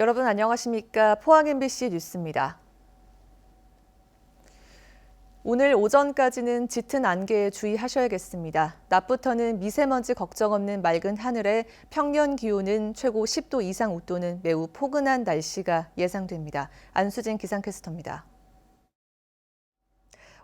여러분 안녕하십니까? 포항 MBC 뉴스입니다. 오늘 오전까지는 짙은 안개에 주의하셔야겠습니다. 낮부터는 미세먼지 걱정 없는 맑은 하늘에 평년 기온은 최고 10도 이상 웃도는 매우 포근한 날씨가 예상됩니다. 안수진 기상캐스터입니다.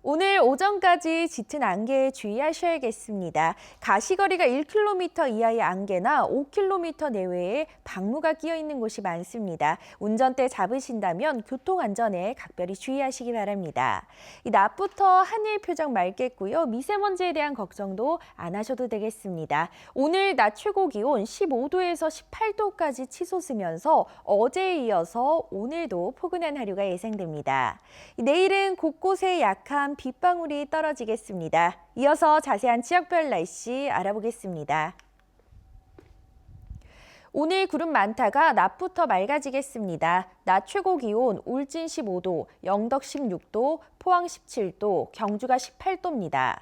오늘 오전까지 짙은 안개에 주의하셔야겠습니다. 가시거리가 1km 이하의 안개나 5km 내외에 방무가 끼어 있는 곳이 많습니다. 운전대 잡으신다면 교통안전에 각별히 주의하시기 바랍니다. 낮부터 하늘 표정 맑겠고요. 미세먼지에 대한 걱정도 안 하셔도 되겠습니다. 오늘 낮 최고 기온 15도에서 18도까지 치솟으면서 어제에 이어서 오늘도 포근한 하루가 예상됩니다. 내일은 곳곳에 약한 빗방울이 떨어지겠습니다. 이어서 자세한 지역별 날씨 알아보겠습니다. 오늘 구름 많다가 낮부터 맑아지겠습니다. 낮 최고 기온 울진 15도, 영덕 16도, 포항 17도, 경주가 18도입니다.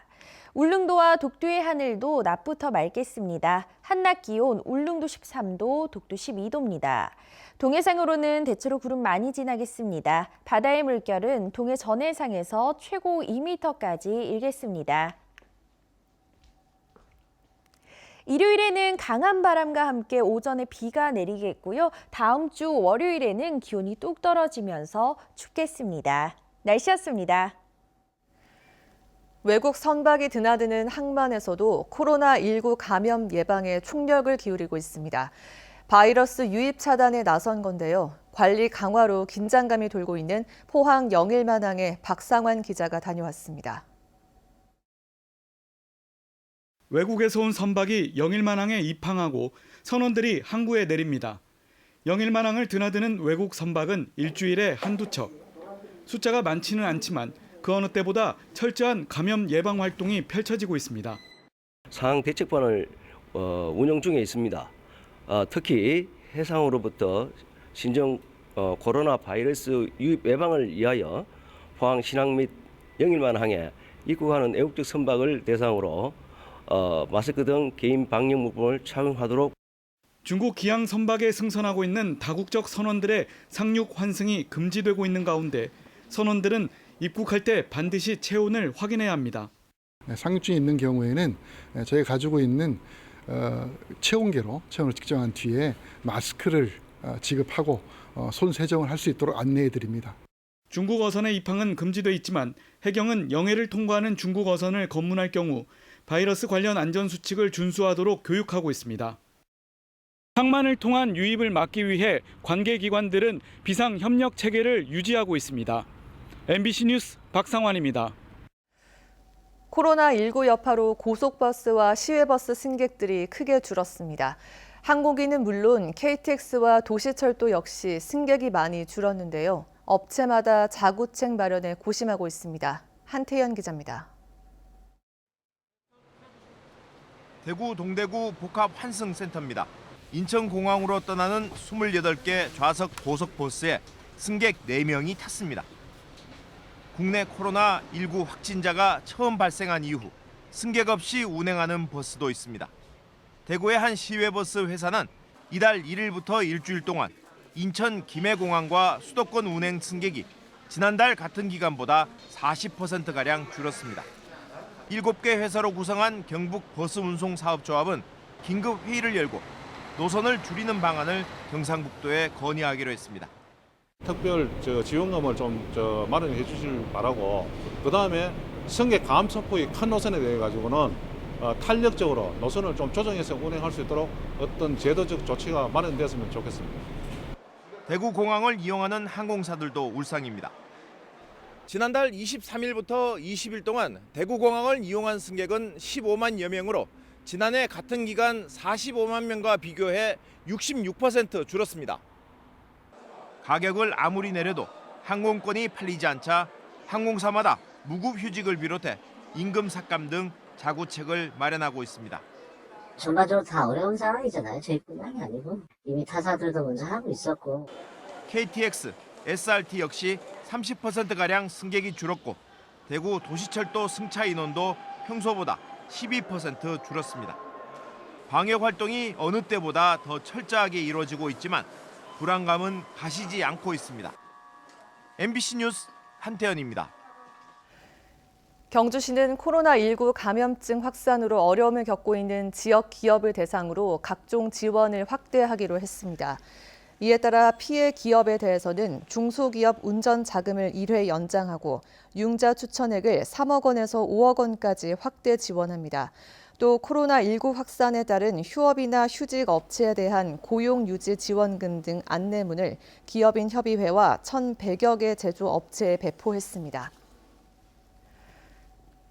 울릉도와 독도의 하늘도 낮부터 맑겠습니다. 한낮 기온 울릉도 13도, 독도 12도입니다. 동해상으로는 대체로 구름 많이 지나겠습니다. 바다의 물결은 동해 전해상에서 최고 2m까지 일겠습니다. 일요일에는 강한 바람과 함께 오전에 비가 내리겠고요. 다음 주 월요일에는 기온이 뚝 떨어지면서 춥겠습니다. 날씨였습니다. 외국 선박이 드나드는 항만에서도 코로나19 감염 예방에 총력을 기울이고 있습니다. 바이러스 유입 차단에 나선 건데요. 관리 강화로 긴장감이 돌고 있는 포항 영일만항에 박상환 기자가 다녀왔습니다. 외국에서 온 선박이 영일만항에 입항하고 선원들이 항구에 내립니다. 영일만항을 드나드는 외국 선박은 일주일에 한두 척. 숫자가 많지는 않지만 그 어느 때보다 철저한 감염 예방 활동이 펼쳐지고 있습니다. 상황 대책반을 운영 중에 있습니다. 특히 해상으로부터 신종 코로나 바이러스 유입 예방을 위하여 포항 신항 및 영일만항에 입국하는 애국적 선박을 대상으로 마스크 등 개인 방역 물품을 착용하도록. 중국 기항 선박에 승선하고 있는 다국적 선원들의 상륙 환승이 금지되고 있는 가운데 선원들은 입국할 때 반드시 체온을 확인해야 합니다. 상륙중에 있는 경우에는 저희가 가지고 있는 체온계로 체온을 측정한 뒤에 마스크를 지급하고 손 세정을 할 수 있도록 안내해 드립니다. 중국 어선의 입항은 금지돼 있지만 해경은 영해를 통과하는 중국 어선을 검문할 경우 바이러스 관련 안전 수칙을 준수하도록 교육하고 있습니다. 항만을 통한 유입을 막기 위해 관계기관들은 비상 협력 체계를 유지하고 있습니다. MBC 뉴스 박상환입니다. 코로나19 여파로 고속버스와 시외버스 승객들이 크게 줄었습니다. 항공기는 물론 KTX와 도시철도 역시 승객이 많이 줄었는데요. 업체마다 자구책 마련에 고심하고 있습니다. 한태현 기자입니다. 대구 동대구 복합 환승센터입니다. 인천공항으로 떠나는 28개 좌석 고속버스에 승객 4명이 탔습니다. 국내 코로나19 확진자가 처음 발생한 이후 승객 없이 운행하는 버스도 있습니다. 대구의 한 시외버스 회사는 이달 1일부터 일주일 동안 인천 김해공항과 수도권 운행 승객이 지난달 같은 기간보다 40%가량 줄었습니다. 7개 회사로 구성한 경북버스운송사업조합은 긴급 회의를 열고 노선을 줄이는 방안을 경상북도에 건의하기로 했습니다. 특별 지원금을 좀 마련해 주실 바라고, 그다음에 승객 감소폭이 큰 노선에 대해 가지고는 탄력적으로 노선을 좀 조정해서 운행할 수 있도록 어떤 제도적 조치가 마련됐으면 좋겠습니다. 대구 공항을 이용하는 항공사들도 울상입니다. 지난달 23일부터 20일 동안 대구 공항을 이용한 승객은 15만여 명으로 지난해 같은 기간 45만 명과 비교해 66% 줄었습니다. 가격을 아무리 내려도 항공권이 팔리지 않자 항공사마다 무급휴직을 비롯해 임금 삭감 등 자구책을 마련하고 있습니다. 전반적으로 다 어려운 상황이잖아요. 저희뿐만이 아니고 이미 타사들도 먼저 하고 있었고. KTX, SRT 역시 30%가량 승객이 줄었고 대구 도시철도 승차 인원도 평소보다 12% 줄었습니다. 방역 활동이 어느 때보다 더 철저하게 이루어지고 있지만 불안감은 가시지 않고 있습니다. MBC 뉴스 한태현입니다. 경주시는 코로나19 감염증 확산으로 어려움을 겪고 있는 지역 기업을 대상으로 각종 지원을 확대하기로 했습니다. 이에 따라 피해 기업에 대해서는 중소기업 운전 자금을 1회 연장하고 융자 추천액을 3억 원에서 5억 원까지 확대 지원합니다. 또 코로나19 확산에 따른 휴업이나 휴직 업체에 대한 고용 유지 지원금 등 안내문을 기업인 협의회와 1,100여 개 제조업체에 배포했습니다.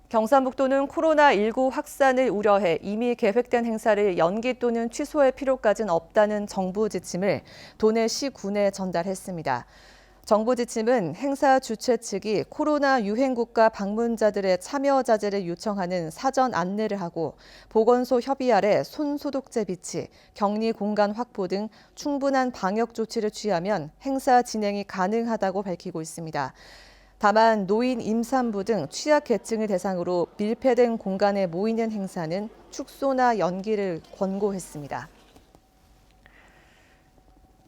경상북도는 코로나19 확산을 우려해 이미 계획된 행사를 연기 또는 취소할 필요까지는 없다는 정부 지침을 도내 시군에 전달했습니다. 정부 지침은 행사 주최 측이 코로나 유행국가 방문자들의 참여 자제를 요청하는 사전 안내를 하고 보건소 협의 아래 손 소독제 비치, 격리 공간 확보 등 충분한 방역 조치를 취하면 행사 진행이 가능하다고 밝히고 있습니다. 다만 노인, 임산부 등 취약계층을 대상으로 밀폐된 공간에 모이는 행사는 축소나 연기를 권고했습니다.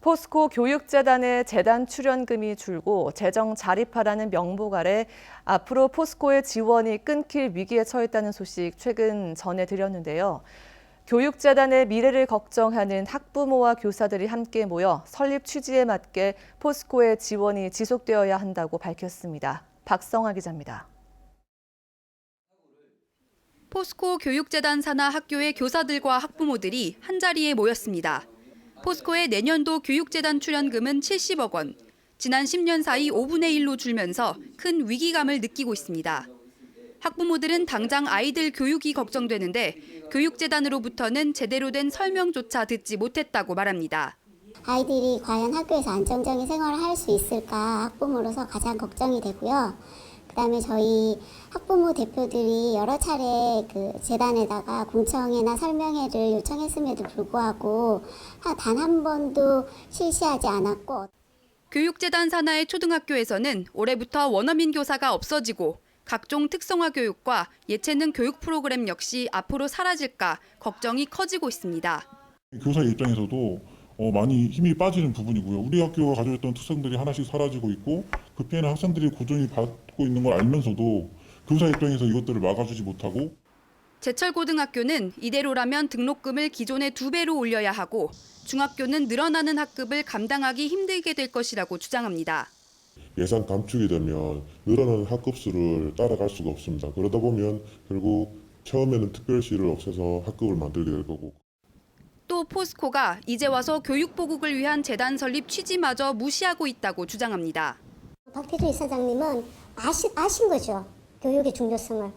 포스코 교육재단의 재단 출연금이 줄고 재정 자립하라는 명목 아래 앞으로 포스코의 지원이 끊길 위기에 처했다는 소식 최근 전해드렸는데요. 교육재단의 미래를 걱정하는 학부모와 교사들이 함께 모여 설립 취지에 맞게 포스코의 지원이 지속되어야 한다고 밝혔습니다. 박성아 기자입니다. 포스코 교육재단 산하 학교의 교사들과 학부모들이 한자리에 모였습니다. 포스코의 내년도 교육재단 출연금은 70억 원, 지난 10년 사이 5분의 1로 줄면서 큰 위기감을 느끼고 있습니다. 학부모들은 당장 아이들 교육이 걱정되는데 교육재단으로부터는 제대로 된 설명조차 듣지 못했다고 말합니다. 아이들이 과연 학교에서 안정적인 생활을 할 수 있을까 학부모로서 가장 걱정이 되고요. 그다음에 저희 학부모 대표들이 여러 차례 그 재단에다가 공청회나 설명회를 요청했음에도 불구하고 단 한 번도 실시하지 않았고. 교육재단 산하의 초등학교에서는 올해부터 원어민 교사가 없어지고 각종 특성화 교육과 예체능 교육 프로그램 역시 앞으로 사라질까 걱정이 커지고 있습니다. 교사 입장에서도 많이 힘이 빠지는 부분이고요. 우리 학교가 가지고 있던 특성들이 하나씩 사라지고 있고 그 피해는 학생들이 고전히 받고 있는 걸 알면서도 교사 입장에서 이것들을 막아주지 못하고. 제철고등학교는 이대로라면 등록금을 기존의 2배로 올려야 하고 중학교는 늘어나는 학급을 감당하기 힘들게 될 것이라고 주장합니다. 예산 감축이 되면 늘어나는 학급수를 따라갈 수가 없습니다. 그러다 보면 결국 처음에는 특별시를 없애서 학급을 만들게 될 거고. 또 포스코가 이제 와서 교육보국을 위한 재단 설립 취지마저 무시하고 있다고 주장합니다. 박태주 이사장님은 아신 거죠. 교육의 중요성을.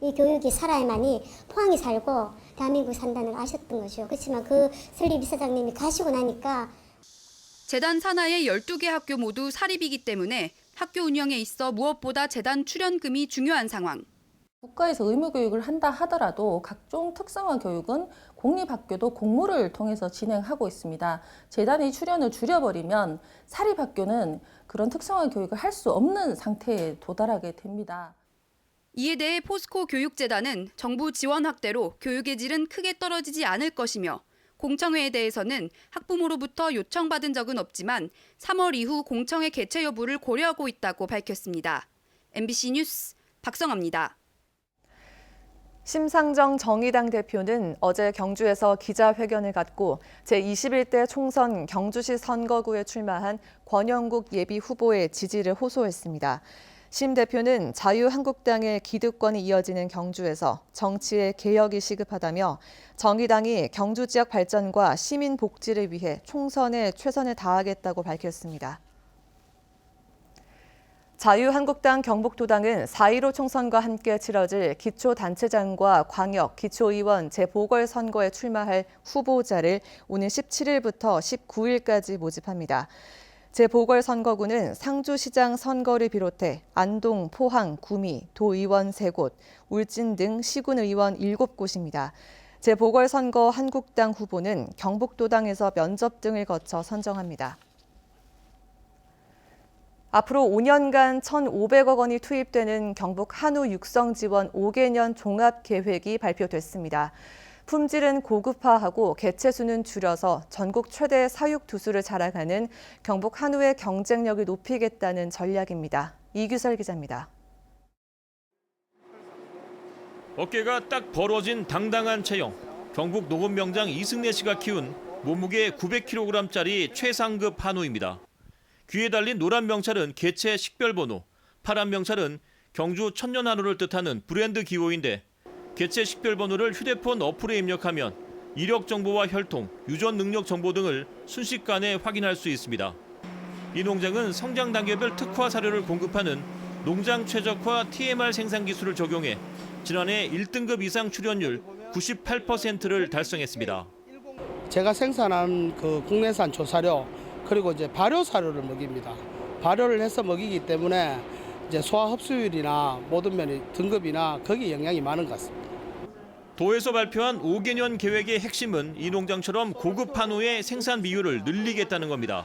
이 교육이 살아야만이 포항이 살고 대한민국이 산다는 걸 아셨던 거죠. 그렇지만 그 설립 이사장님이 가시고 나니까 재단 산하의 12개 학교 모두 사립이기 때문에 학교 운영에 있어 무엇보다 재단 출연금이 중요한 상황. 국가에서 의무교육을 한다 하더라도 각종 특성화 교육은 공립학교도 공모를 통해서 진행하고 있습니다. 재단이 출연을 줄여버리면 사립학교는 그런 특성화 교육을 할 수 없는 상태에 도달하게 됩니다. 이에 대해 포스코 교육재단은 정부 지원 확대로 교육의 질은 크게 떨어지지 않을 것이며 공청회에 대해서는 학부모로부터 요청받은 적은 없지만 3월 이후 공청회 개최 여부를 고려하고 있다고 밝혔습니다. MBC 뉴스 박성아입니다. 심상정 정의당 대표는 어제 경주에서 기자회견을 갖고 제21대 총선 경주시 선거구에 출마한 권영국 예비 후보의 지지를 호소했습니다. 심 대표는 자유한국당의 기득권이 이어지는 경주에서 정치의 개혁이 시급하다며 정의당이 경주 지역 발전과 시민 복지를 위해 총선에 최선을 다하겠다고 밝혔습니다. 자유한국당 경북도당은 4.15 총선과 함께 치러질 기초단체장과 광역, 기초의원 재보궐선거에 출마할 후보자를 오늘 17일부터 19일까지 모집합니다. 재보궐선거구는 상주시장 선거를 비롯해 안동, 포항, 구미, 도의원 3곳, 울진 등 시군의원 7곳입니다. 재보궐선거 한국당 후보는 경북도당에서 면접 등을 거쳐 선정합니다. 앞으로 5년간 1,500억 원이 투입되는 경북 한우 육성 지원 5개년 종합 계획이 발표됐습니다. 품질은 고급화하고 개체수는 줄여서 전국 최대 사육 두수를 자랑하는 경북 한우의 경쟁력을 높이겠다는 전략입니다. 이규설 기자입니다. 어깨가 딱 벌어진 당당한 체형. 경북 농업명장 이승래 씨가 키운 몸무게 900kg짜리 최상급 한우입니다. 귀에 달린 노란 명찰은 개체 식별번호, 파란 명찰은 경주 천년 한우를 뜻하는 브랜드 기호인데 개체 식별번호를 휴대폰 어플에 입력하면 이력 정보와 혈통, 유전 능력 정보 등을 순식간에 확인할 수 있습니다. 이 농장은 성장 단계별 특화 사료를 공급하는 농장 최적화 TMR 생산 기술을 적용해 지난해 1등급 이상 출현율 98%를 달성했습니다. 제가 생산한 그 국내산 조사료 그리고 이제 발효 사료를 먹입니다. 발효를 해서 먹이기 때문에 이제 소화 흡수율이나 모든 면의 등급이나 거기에 영향이 많은 것 같습니다. 도에서 발표한 5개년 계획의 핵심은 이 농장처럼 고급 한우의 생산 비율을 늘리겠다는 겁니다.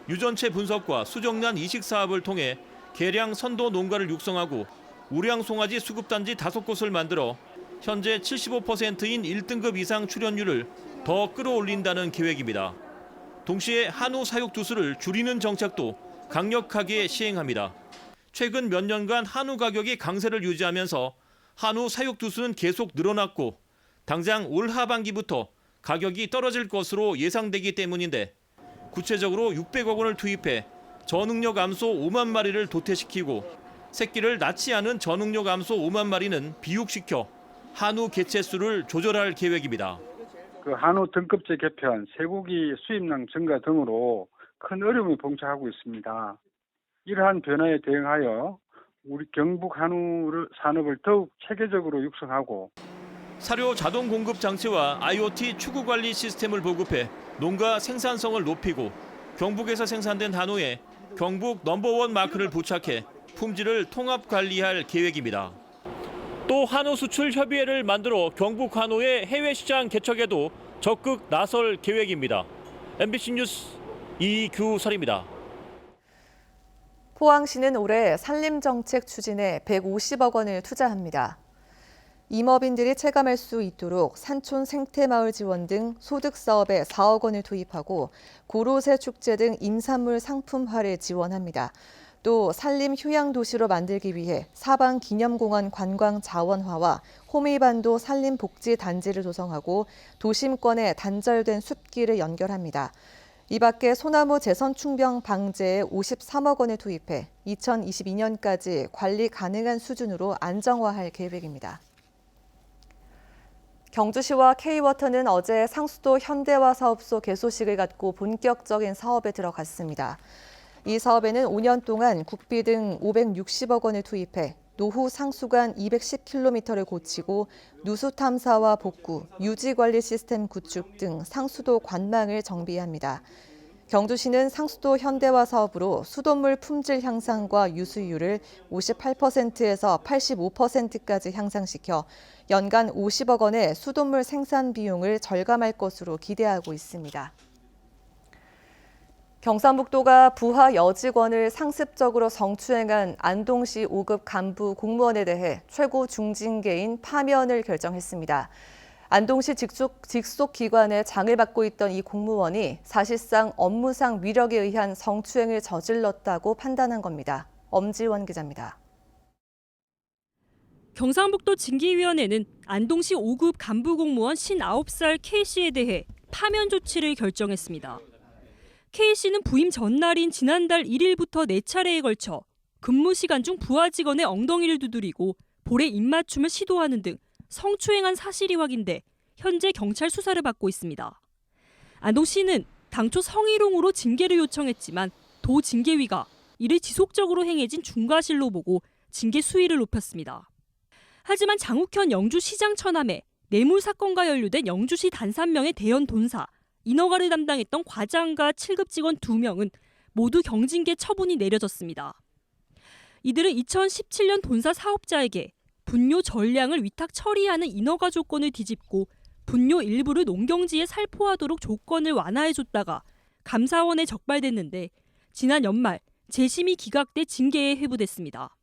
유전체 분석과 수정란 이식 사업을 통해 개량 선도 농가를 육성하고 우량 송아지 수급단지 5곳을 만들어 현재 75%인 1등급 이상 출현율을 더 끌어올린다는 계획입니다. 동시에 한우 사육 두수를 줄이는 정책도 강력하게 시행합니다. 최근 몇 년간 한우 가격이 강세를 유지하면서 한우 사육 두수는 계속 늘어났고 당장 올 하반기부터 가격이 떨어질 것으로 예상되기 때문인데 구체적으로 600억 원을 투입해 저능력 암소 5만 마리를 도태시키고 새끼를 낳지 않은 저능력 암소 5만 마리는 비육시켜 한우 개체수를 조절할 계획입니다. 그 한우 등급제 개편, 쇠고기 수입량 증가 등으로 큰 어려움에 봉착하고 있습니다. 이러한 변화에 대응하여 우리 경북 한우 산업을 더욱 체계적으로 육성하고 사료 자동 공급 장치와 IoT 추구 관리 시스템을 보급해 농가 생산성을 높이고 경북에서 생산된 한우에 경북 넘버원 마크를 부착해 품질을 통합 관리할 계획입니다. 또 한우 수출 협의회를 만들어 경북 한우의 해외 시장 개척에도 적극 나설 계획입니다. MBC 뉴스 이규설입니다. 포항시는 올해 산림정책 추진에 150억 원을 투자합니다. 임업인들이 체감할 수 있도록 산촌 생태마을 지원 등 소득사업에 4억 원을 투입하고 고로쇠 축제 등 임산물 상품화를 지원합니다. 또 산림 휴양 도시로 만들기 위해 사방 기념공원 관광 자원화와 호미반도 산림 복지 단지를 조성하고 도심권에 단절된 숲길을 연결합니다. 이 밖에 소나무 재선 충병 방제에 53억 원을 투입해 2022년까지 관리 가능한 수준으로 안정화할 계획입니다. 경주시와 K워터는 어제 상수도 현대화 사업소 개소식을 갖고 본격적인 사업에 들어갔습니다. 이 사업에는 5년 동안 국비 등 560억 원을 투입해 노후 상수관 210km를 고치고 누수 탐사와 복구, 유지 관리 시스템 구축 등 상수도 관망을 정비합니다. 경주시는 상수도 현대화 사업으로 수돗물 품질 향상과 유수율을 58%에서 85%까지 향상시켜 연간 50억 원의 수돗물 생산 비용을 절감할 것으로 기대하고 있습니다. 경상북도가 부하 여직원을 상습적으로 성추행한 안동시 5급 간부 공무원에 대해 최고 중징계인 파면을 결정했습니다. 안동시 직속 기관에 장을 맡고 있던 이 공무원이 사실상 업무상 위력에 의한 성추행을 저질렀다고 판단한 겁니다. 엄지원 기자입니다. 경상북도 징계위원회는 안동시 5급 간부 공무원 59살 K씨에 대해 파면 조치를 결정했습니다. K씨는 부임 전날인 지난달 1일부터 4차례에 걸쳐 근무 시간 중 부하 직원의 엉덩이를 두드리고 볼에 입맞춤을 시도하는 등 성추행한 사실이 확인돼 현재 경찰 수사를 받고 있습니다. 안동시는 당초 성희롱으로 징계를 요청했지만 도 징계위가 이를 지속적으로 행해진 중과실로 보고 징계 수위를 높였습니다. 하지만 장욱현 영주시장 처남에 뇌물 사건과 연루된 영주시 단 3명의 대형 돈사, 인허가를 담당했던 과장과 7급 직원 2명은 모두 경징계 처분이 내려졌습니다. 이들은 2017년 돈사 사업자에게 분뇨 전량을 위탁 처리하는 인허가 조건을 뒤집고 분뇨 일부를 농경지에 살포하도록 조건을 완화해줬다가 감사원에 적발됐는데 지난 연말 재심이 기각돼 징계에 회부됐습니다.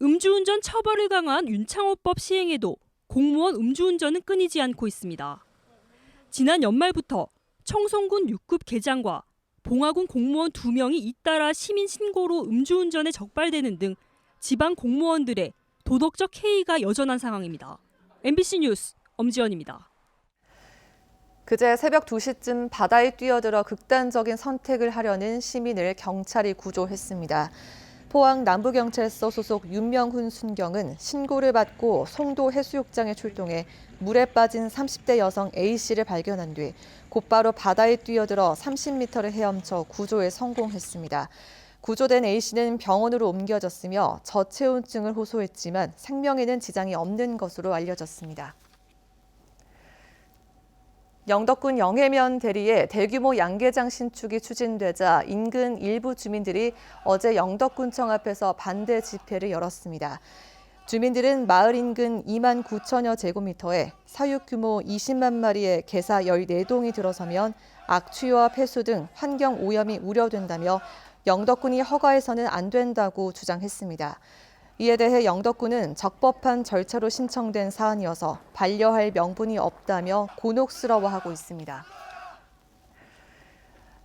음주운전 처벌을 강화한 윤창호법 시행에도 공무원 음주운전은 끊이지 않고 있습니다. 지난 연말부터 청송군 6급 계장과 봉화군 공무원 2명이 잇따라 시민 신고로 음주운전에 적발되는 등 지방 공무원들의 도덕적 해이가 여전한 상황입니다. MBC 뉴스 엄지연입니다. 그제 새벽 2시쯤 바다에 뛰어들어 극단적인 선택을 하려는 시민을 경찰이 구조했습니다. 포항 남부경찰서 소속 윤명훈 순경은 신고를 받고 송도 해수욕장에 출동해 물에 빠진 30대 여성 A씨를 발견한 뒤 곧바로 바다에 뛰어들어 30m를 헤엄쳐 구조에 성공했습니다. 구조된 A씨는 병원으로 옮겨졌으며 저체온증을 호소했지만 생명에는 지장이 없는 것으로 알려졌습니다. 영덕군 영해면 대리에 대규모 양계장 신축이 추진되자 인근 일부 주민들이 어제 영덕군청 앞에서 반대 집회를 열었습니다. 주민들은 마을 인근 2만 9천여 제곱미터에 사육 규모 20만 마리의 게사 14동이 들어서면 악취와 폐수 등 환경 오염이 우려된다며 영덕군이 허가해서는 안 된다고 주장했습니다. 이에 대해 영덕군은 적법한 절차로 신청된 사안이어서 반려할 명분이 없다며 곤혹스러워하고 있습니다.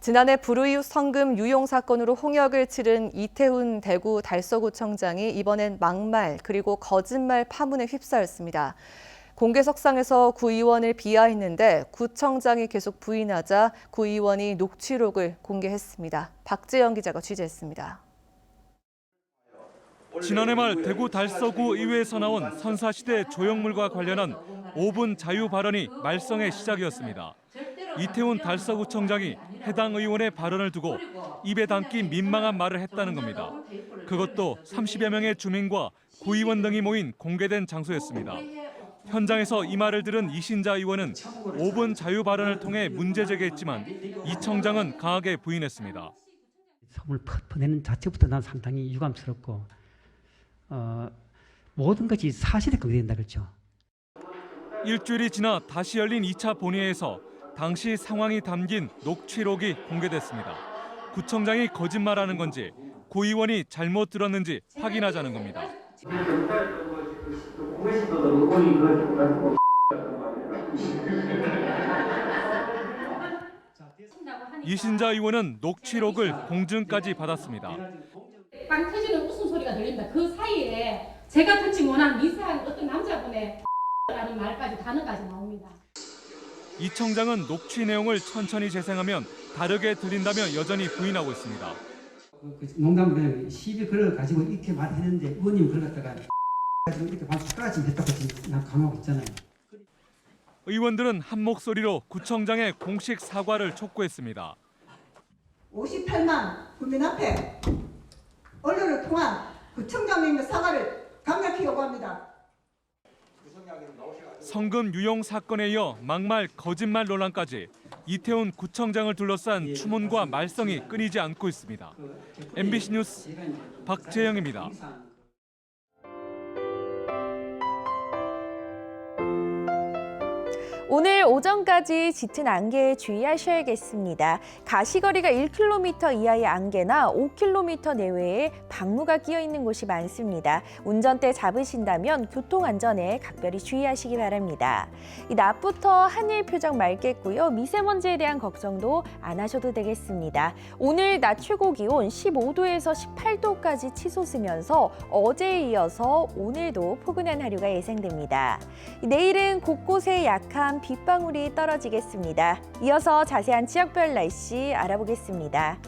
지난해 불우이웃 성금 유용 사건으로 홍역을 치른 이태훈 대구 달서구청장이 이번엔 막말 그리고 거짓말 파문에 휩싸였습니다. 공개석상에서 구 의원을 비하했는데 구청장이 계속 부인하자 구 의원이 녹취록을 공개했습니다. 박재영 기자가 취재했습니다. 지난해 말 대구 달서구 의회에서 나온 선사시대 조형물과 관련한 5분 자유 발언이 말썽의 시작이었습니다. 이태훈 달서구청장이 해당 의원의 발언을 두고 입에 담기 민망한 말을 했다는 겁니다. 그것도 30여 명의 주민과 구의원 등이 모인 공개된 장소였습니다. 현장에서 이 말을 들은 이신자 의원은 5분 자유 발언을 통해 문제 제기했지만 이 청장은 강하게 부인했습니다. 소문을 퍼내는 자체부터 난 상당히 유감스럽고 모든 것이 사실에 근거된다 그렇죠. 일주일이 지나 다시 열린 2차 본회의에서 당시 상황이 담긴 녹취록이 공개됐습니다. 구청장이 거짓말하는 건지 구 의원이 잘못 들었는지 확인하자는 겁니다. 이신자 의원은 녹취록을 공증까지 받았습니다. 빵 터지는 웃음소리가 들린다. 그 사이에 제가 듣지 못한 미세한 어떤 남자분의 라는 말까지 단어까지 나옵니다. 이 청장은 녹취 내용을 천천히 재생하면 다르게 들린다며 여전히 부인하고 있습니다. 농담으로 시비 걸어 가지고 이렇게 말했는데 의원님 그걸 갖다가 가지고 이렇게 반수까지 했다고 난 감하고 있잖아요. 의원들은 한 목소리로 구청장의 공식 사과를 촉구했습니다. 58만 국민 앞에 언론을 통한 구청장님의 사과를 강력히 요구합니다. 성금 유용 사건에 이어 막말 거짓말 논란까지 이태훈 구청장을 둘러싼 추문과 말썽이 끊이지 않고 있습니다. MBC 뉴스 박재영입니다. 오늘 오전까지 짙은 안개에 주의하셔야겠습니다. 가시거리가 1km 이하의 안개나 5km 내외에 방무가 끼어 있는 곳이 많습니다. 운전대 잡으신다면 교통안전에 각별히 주의하시기 바랍니다. 이 낮부터 하늘 표정 맑겠고요. 미세먼지에 대한 걱정도 안 하셔도 되겠습니다. 오늘 낮 최고 기온 15도에서 18도까지 치솟으면서 어제에 이어서 오늘도 포근한 하루가 예상됩니다. 내일은 곳곳에 약한 빗방울이 떨어지겠습니다. 이어서 자세한 지역별 날씨 알아보겠습니다.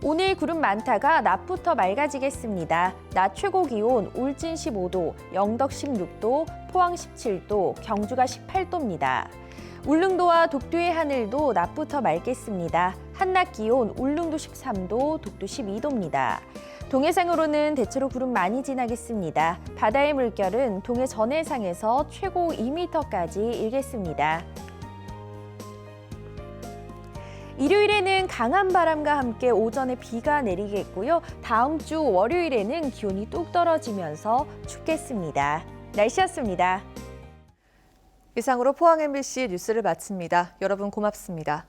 오늘 구름 많다가 낮부터 맑아지겠습니다. 낮 최고 기온 울진 15도, 영덕 16도, 포항 17도, 경주가 18도입니다. 울릉도와 독도의 하늘도 낮부터 맑겠습니다. 한낮 기온 울릉도 13도, 독도 12도입니다. 동해상으로는 대체로 구름 많이 지나겠습니다. 바다의 물결은 동해 전해상에서 최고 2m까지 일겠습니다. 일요일에는 강한 바람과 함께 오전에 비가 내리겠고요. 다음 주 월요일에는 기온이 뚝 떨어지면서 춥겠습니다. 날씨였습니다. 이상으로 포항 MBC 뉴스를 마칩니다. 여러분 고맙습니다.